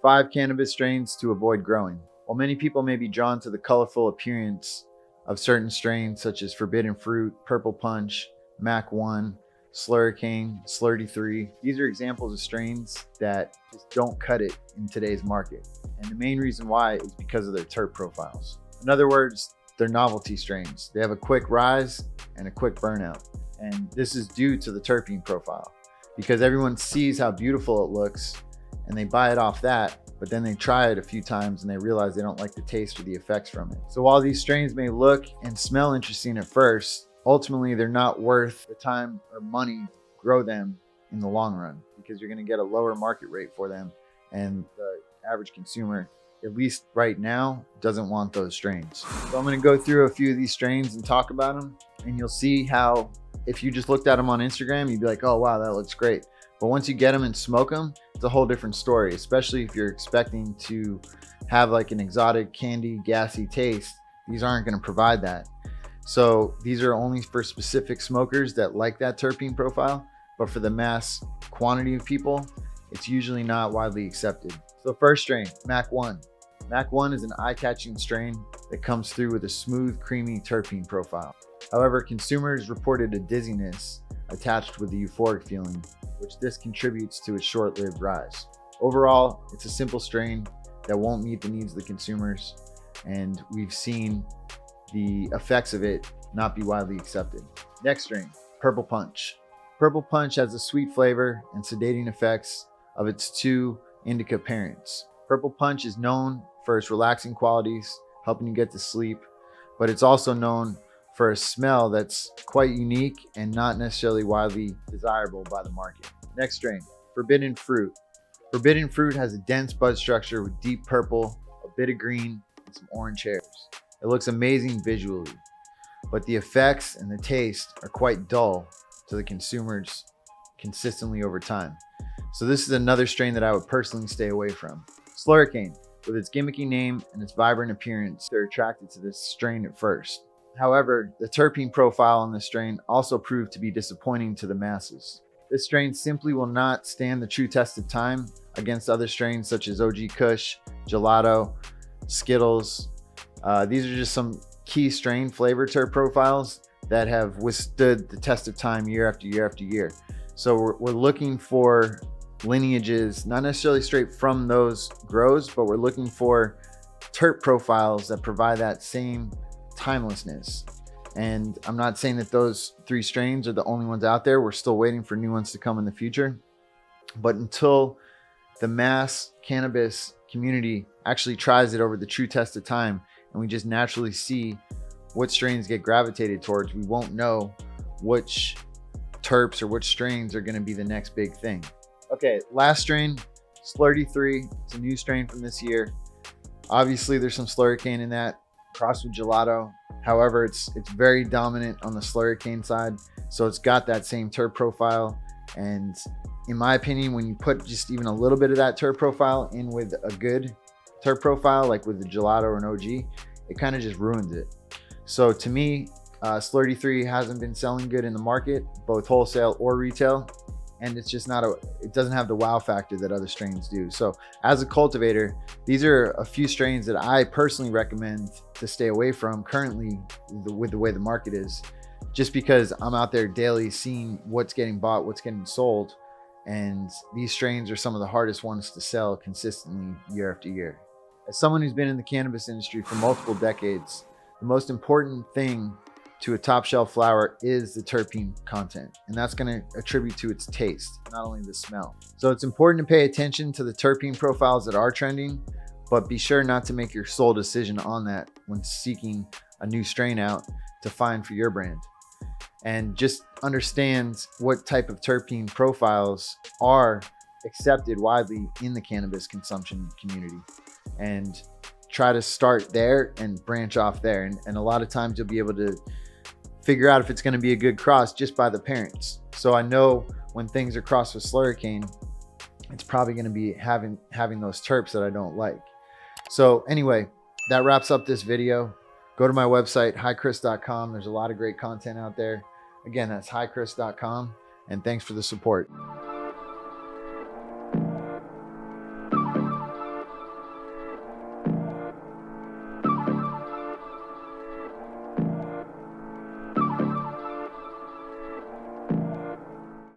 5 cannabis strains to avoid growing. While many people may be drawn to the colorful appearance of certain strains such as Forbidden Fruit, Purple Punch, Mac 1, Slurricane, Slurty 3, these are examples of strains that just don't cut it in today's market. And the main reason why is because of their terp profiles. In other words, they're novelty strains. They have a quick rise and a quick burnout. And this is due to the terpene profile, because everyone sees how beautiful it looks and they buy it off that, but then they try it a few times and they realize they don't like the taste or the effects from it. So while these strains may look and smell interesting at first, ultimately they're not worth the time or money to grow them in the long run, because you're going to get a lower market rate for them, and the average consumer, at least right now, doesn't want those strains. So I'm going to go through a few of these strains and talk about them, and you'll see how if you just looked at them on Instagram, you'd be like, oh wow, that looks great. But once you get them and smoke them, it's a whole different story, especially if you're expecting to have like an exotic candy, gassy taste. These aren't going to provide that. So these are only for specific smokers that like that terpene profile, but for the mass quantity of people, it's usually not widely accepted. So first strain, Mac 1. Mac 1 is an eye-catching strain that comes through with a smooth, creamy terpene profile. However, consumers reported a dizziness attached with the euphoric feeling, which this contributes to its short-lived rise. Overall, it's a simple strain that won't meet the needs of the consumers, and we've seen the effects of it not be widely accepted. Next strain, Purple Punch. Purple Punch has a sweet flavor and sedating effects of its 2 indica parents. Purple Punch is known for its relaxing qualities, helping you get to sleep, but it's also known for a smell that's quite unique and not necessarily widely desirable by the market. Next strain, Forbidden Fruit. Forbidden Fruit has a dense bud structure with deep purple, a bit of green, and some orange hairs. It looks amazing visually, but the effects and the taste are quite dull to the consumers consistently over time. So this is another strain that I would personally stay away from. Slurricane, with its gimmicky name and its vibrant appearance, they're attracted to this strain at first. However, the terpene profile on this strain also proved to be disappointing to the masses. This strain simply will not stand the true test of time against other strains such as OG Kush, Gelato, Skittles. These are just some key strain flavor terp profiles that have withstood the test of time year after year after year. So we're looking for lineages, not necessarily straight from those grows, but we're looking for terp profiles that provide that same timelessness. And I'm not saying that those 3 strains are the only ones out there. We're still waiting for new ones to come in the future. But until the mass cannabis community actually tries it over the true test of time, and we just naturally see what strains get gravitated towards, we won't know which terps or which strains are going to be the next big thing. Okay, last strain, Slurty 3. It's a new strain from this year. Obviously, there's some Slurricane in that, crossed with Gelato. However, it's very dominant on the Slurricane side, so it's got that same terp profile. And in my opinion, when you put just even a little bit of that terp profile in with a good terp profile, like with the Gelato or an OG, it kind of just ruins it. So to me, Slurty 3 hasn't been selling good in the market, both wholesale or retail. And it's just it doesn't have the wow factor that other strains do. So as a cultivator, these are a few strains that I personally recommend to stay away from currently with the way the market is, just because I'm out there daily seeing what's getting bought, what's getting sold. And these strains are some of the hardest ones to sell consistently year after year. As someone who's been in the cannabis industry for multiple decades, the most important thing to a top shelf flower is the terpene content, and that's going to attribute to its taste, not only the smell. So it's important to pay attention to the terpene profiles that are trending, but be sure not to make your sole decision on that when seeking a new strain out to find for your brand. And just understand what type of terpene profiles are accepted widely in the cannabis consumption community, and try to start there and branch off there. And a lot of times you'll be able to figure out if it's going to be a good cross just by the parents. So I know when things are crossed with Slurricane, it's probably going to be having those terps that I don't like. So anyway, that wraps up this video. Go to my website, highchris.com. There's a lot of great content out there. Again, that's highchris.com. And thanks for the support.